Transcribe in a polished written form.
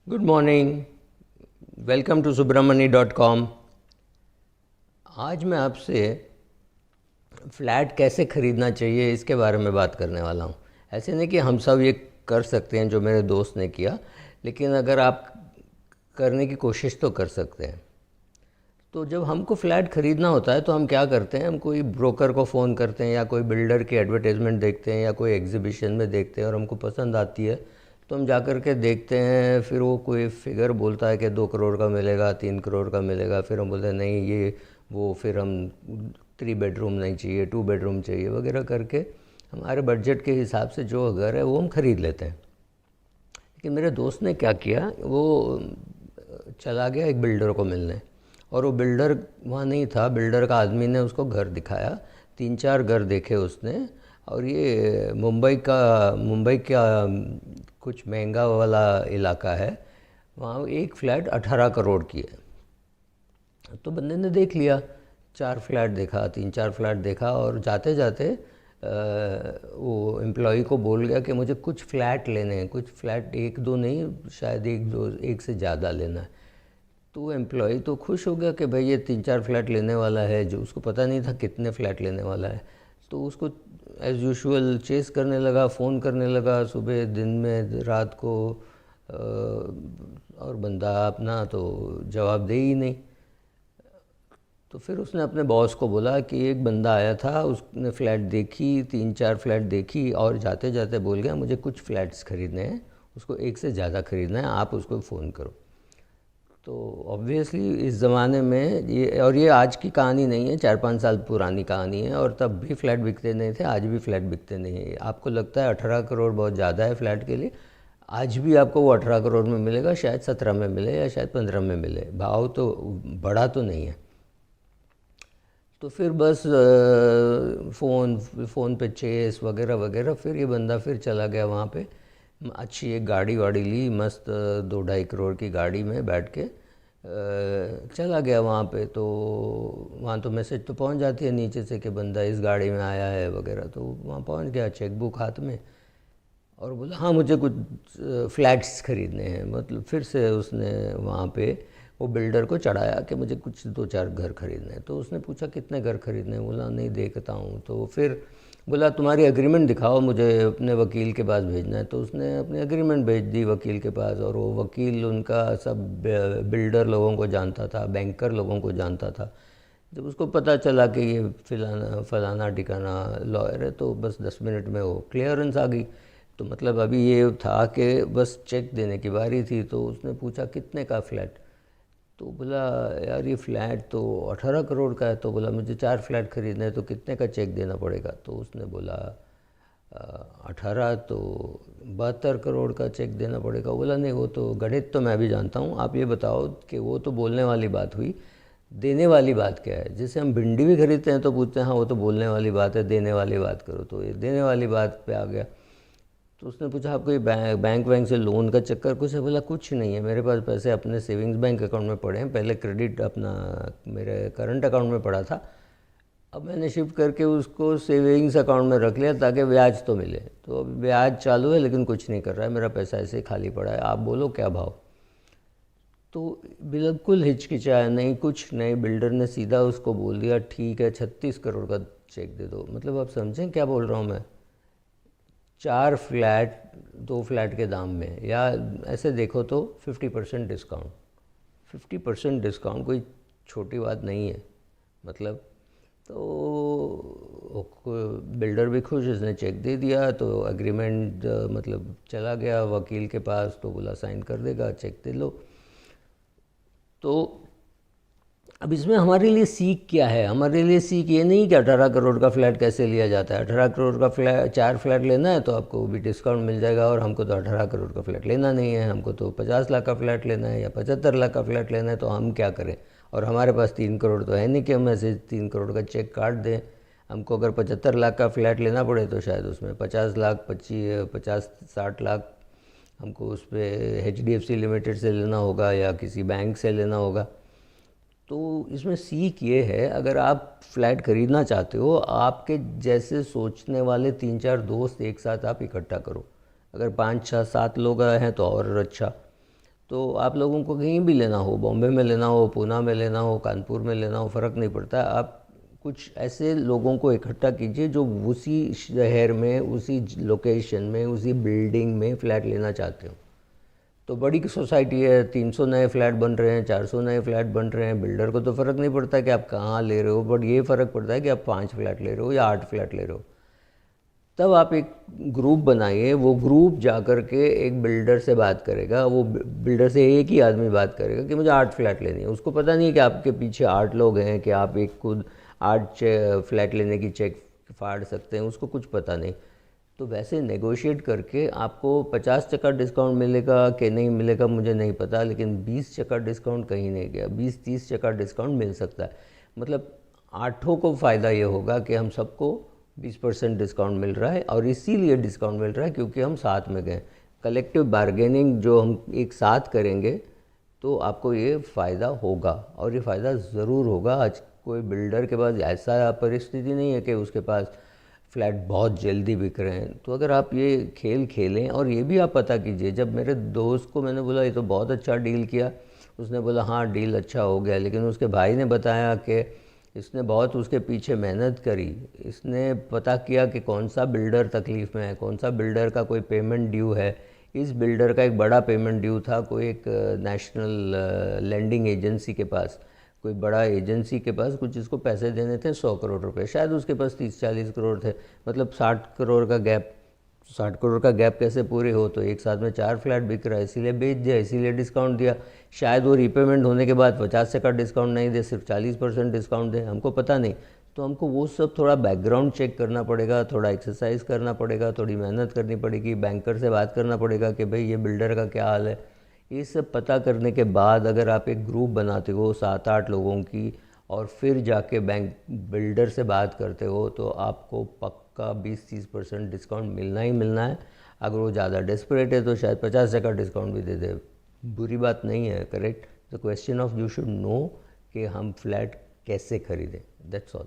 Good morning. Welcome to subramani.com। आज मैं आपसे फ़्लैट कैसे ख़रीदना चाहिए इसके बारे में बात करने वाला हूँ। ऐसे नहीं कि हम सब ये कर सकते हैं जो मेरे दोस्त ने किया, लेकिन अगर आप करने की कोशिश तो कर सकते हैं। तो जब हमको फ़्लैट ख़रीदना होता है तो हम क्या करते हैं, हम कोई ब्रोकर को फ़ोन करते हैं या कोई बिल्डर की एडवर्टाइजमेंट देखते हैं या कोई एग्जीबिशन में देखते हैं और हमको पसंद आती है तो हम जा कर के देखते हैं। फिर वो कोई फिगर बोलता है कि 2 करोड़ का मिलेगा, 3 करोड़ का मिलेगा। फिर हम बोलते हैं नहीं ये वो, फिर हम 3 बेडरूम नहीं चाहिए, 2 बेडरूम चाहिए वगैरह करके हमारे बजट के हिसाब से जो घर है वो हम ख़रीद लेते हैं। लेकिन मेरे दोस्त ने क्या किया, वो चला गया एक बिल्डर को मिलने, और वो बिल्डर वहाँ नहीं था। बिल्डर का आदमी ने उसको घर दिखाया, 3-4 घर देखे उसने। और ये मुंबई का कुछ महंगा वाला इलाका है, वहाँ एक फ़्लैट 18 करोड़ की है। तो बंदे ने देख लिया, 4 फ्लैट देखा, 3-4 फ्लैट देखा, और जाते जाते वो एम्प्लॉय को बोल गया कि मुझे कुछ फ़्लैट लेने हैं, कुछ फ़्लैट, एक दो नहीं, शायद एक दो, एक से ज़्यादा लेना है। तो एम्प्लॉय तो खुश हो गया कि भाई ये 3-4 फ्लैट लेने वाला है, जो उसको पता नहीं था कितने फ़्लैट लेने वाला है। तो उसको एज़ यूजुअल चेस करने लगा, फ़ोन करने लगा, सुबह, दिन में, रात को। और बंदा अपना तो जवाब दे ही नहीं। तो फिर उसने अपने बॉस को बोला कि एक बंदा आया था, उसने फ़्लैट देखी, 3-4 फ्लैट देखी, और जाते जाते बोल गया मुझे कुछ फ़्लैट्स ख़रीदने हैं, उसको एक से ज़्यादा ख़रीदना है, आप उसको फ़ोन करो। तो ऑब्वियसली इस ज़माने में ये, और ये आज की कहानी नहीं है, 4-5 साल पुरानी कहानी है, और तब भी फ़्लैट बिकते नहीं थे, आज भी फ़्लैट बिकते नहीं है। आपको लगता है 18 करोड़ बहुत ज़्यादा है फ़्लैट के लिए, आज भी आपको वो 18 करोड़ में मिलेगा, शायद 17 में मिले या शायद 15 में मिले। भाव तो बढ़ा तो नहीं है। तो फिर बस फ़ोन पे चेस वगैरह वगैरह, फिर ये बंदा फिर चला गया वहाँ पे। अच्छी एक गाड़ी वाड़ी ली, मस्त 2-2.5 करोड़ की गाड़ी में बैठ के चला गया वहाँ पे। तो वहाँ तो मैसेज तो पहुँच जाती है नीचे से कि बंदा इस गाड़ी में आया है वगैरह। तो वहाँ पहुँच गया, चेक बुक हाथ में, और बोला हाँ मुझे कुछ फ़्लैट्स ख़रीदने हैं। मतलब फिर से उसने वहाँ पे वो बिल्डर को चढ़ाया कि मुझे कुछ 2-4 घर ख़रीदने हैं। तो उसने पूछा कितने घर ख़रीदने हैं, बोला नहीं देखता हूँ। तो फिर बोला तुम्हारी एग्रीमेंट दिखाओ, मुझे अपने वकील के पास भेजना है। तो उसने अपनी एग्रीमेंट भेज दी वकील के पास, और वो वकील उनका सब बिल्डर लोगों को जानता था, बैंकर लोगों को जानता था। जब उसको पता चला कि ये फलाना ठिकाना लॉयर है, तो बस 10 मिनट में वो क्लियरेंस आ गई। तो मतलब अभी ये था कि बस चेक देने की बारी थी। तो उसने पूछा कितने का फ़्लैट, तो बोला यार ये फ़्लैट तो 18 करोड़ का है। तो बोला मुझे 4 फ्लैट ख़रीदने हैं, तो कितने का चेक देना पड़ेगा। तो उसने बोला 18 तो 72 करोड़ का चेक देना पड़ेगा। बोला नहीं वो तो गणित तो मैं भी जानता हूँ, आप ये बताओ कि वो तो बोलने वाली बात हुई, देने वाली बात क्या है। जैसे हम भिंडी भी खरीदते हैं तो पूछते हैं हाँ वो तो बोलने वाली बात है, देने वाली बात करो। तो ये देने वाली बात पे आ गया। तो उसने पूछा आपको ये बैंक वैंक से लोन का चक्कर कुछ है। बोला कुछ नहीं है, मेरे पास पैसे अपने सेविंग्स बैंक अकाउंट में पड़े हैं, पहले क्रेडिट अपना मेरे करंट अकाउंट में पड़ा था, अब मैंने शिफ्ट करके उसको सेविंग्स अकाउंट में रख लिया ताकि ब्याज तो मिले। तो अभी ब्याज चालू है लेकिन कुछ नहीं कर रहा है, मेरा पैसा ऐसे ही खाली पड़ा है, आप बोलो क्या भाव। तो बिल्कुल हिचकिचाया नहीं, कुछ नहीं, बिल्डर ने सीधा उसको बोल दिया ठीक है 36 करोड़ का चेक दे दो। मतलब आप समझें क्या बोल रहा हूँ मैं, 4 फ्लैट 2 फ्लैट के दाम में, या ऐसे देखो तो 50% डिस्काउंट। 50% डिस्काउंट कोई छोटी बात नहीं है। मतलब तो बिल्डर भी खुश, उसने चेक दे दिया। तो एग्रीमेंट मतलब चला गया वकील के पास, तो बोला साइन कर देगा, चेक दे लो। तो अब इसमें हमारे लिए सीख क्या है, हमारे लिए सीख ये नहीं कि 18 करोड़ का फ्लैट कैसे लिया जाता है। 18 करोड़ का फ्लैट 4 फ्लैट लेना है तो आपको भी डिस्काउंट मिल जाएगा, और हमको तो 18 करोड़ का फ्लैट लेना नहीं है, हमको तो 50 लाख का फ्लैट लेना है या 75 लाख का फ्लैट लेना है। तो हम क्या करें, और हमारे पास 3 करोड़ तो है नहीं कि हम ऐसे 3 करोड़ का चेक काट दें। हमको अगर 75 लाख का फ्लैट लेना पड़े तो शायद उसमें 50 लाख 50-60 लाख हमको उस पर HDFC लिमिटेड से लेना होगा या किसी बैंक से लेना होगा। तो इसमें सीख ये है, अगर आप फ्लैट ख़रीदना चाहते हो, आपके जैसे सोचने वाले 3-4 दोस्त एक साथ आप इकट्ठा करो। अगर 5-6-7 लोग हैं तो और अच्छा। तो आप लोगों को कहीं भी लेना हो, बॉम्बे में लेना हो, पूना में लेना हो, कानपुर में लेना हो, फ़र्क नहीं पड़ता। आप कुछ ऐसे लोगों को इकट्ठा कीजिए जो उसी शहर में, उसी लोकेशन में, उसी बिल्डिंग में फ़्लैट लेना चाहते हो। तो बड़ी सोसाइटी है, 300 नए फ्लैट बन रहे हैं, 400 नए फ्लैट बन रहे हैं, बिल्डर को तो फ़र्क नहीं पड़ता कि आप कहाँ ले रहे हो, बट ये फ़र्क पड़ता है कि आप 5 फ्लैट ले रहे हो या 8 फ्लैट ले रहे हो। तब आप एक ग्रुप बनाइए, वो ग्रुप जा कर के एक बिल्डर से बात करेगा, वो बिल्डर से एक ही आदमी बात करेगा कि मुझे 8 फ्लैट लेनी है। उसको पता नहीं है कि आपके पीछे 8 लोग हैं, कि आप एक खुद 8 फ्लैट लेने की चेक फाड़ सकते हैं, उसको कुछ पता नहीं। तो वैसे नेगोशिएट करके आपको 50% डिस्काउंट मिलेगा कि नहीं मिलेगा मुझे नहीं पता, लेकिन 20% डिस्काउंट कहीं नहीं गया, 20-30% डिस्काउंट मिल सकता है। मतलब आठों को फ़ायदा ये होगा कि हम सबको 20% डिस्काउंट मिल रहा है, और इसीलिए डिस्काउंट मिल रहा है क्योंकि हम साथ में गए। कलेक्टिव बार्गेनिंग जो हम एक साथ करेंगे तो आपको ये फ़ायदा होगा, और ये फ़ायदा ज़रूर होगा। आज कोई बिल्डर के पास ऐसा परिस्थिति नहीं है कि उसके पास फ्लैट बहुत जल्दी बिक रहे हैं। तो अगर आप ये खेल खेलें, और ये भी आप पता कीजिए, जब मेरे दोस्त को मैंने बोला ये तो बहुत अच्छा डील किया, उसने बोला हाँ डील अच्छा हो गया, लेकिन उसके भाई ने बताया कि इसने बहुत उसके पीछे मेहनत करी, इसने पता किया कि कौन सा बिल्डर तकलीफ़ में है, कौन सा बिल्डर का कोई पेमेंट ड्यू है। इस बिल्डर का एक बड़ा पेमेंट ड्यू था, कोई एक नेशनल लैंडिंग एजेंसी के पास, कोई बड़ा एजेंसी के पास कुछ इसको पैसे देने थे 100 करोड़ रुपए, शायद उसके पास 30-40 करोड़ थे, मतलब 60 करोड़ का गैप। 60 करोड़ का गैप कैसे पूरे हो, तो एक साथ में 4 फ्लैट बिक रहा है, इसीलिए बेच दिया, इसीलिए डिस्काउंट दिया। शायद वो रीपेमेंट होने के बाद 50% डिस्काउंट नहीं दे, सिर्फ 40% डिस्काउंट दे, हमको पता नहीं। तो हमको वो सब थोड़ा बैकग्राउंड चेक करना पड़ेगा, थोड़ा एक्सरसाइज करना पड़ेगा, थोड़ी मेहनत करनी पड़ेगी, बैंकर से बात करना पड़ेगा कि भाई ये बिल्डर का क्या हाल है। ये सब पता करने के बाद अगर आप एक ग्रुप बनाते हो 7-8 लोगों की, और फिर जाके बैंक बिल्डर से बात करते हो, तो आपको पक्का 20-30% डिस्काउंट मिलना ही मिलना है। अगर वो ज़्यादा डेस्परेट है तो शायद 50% डिस्काउंट भी दे दे, बुरी बात नहीं है। Correct. The question of you should know कि हम फ्लैट कैसे खरीदें, दैट्स ऑल।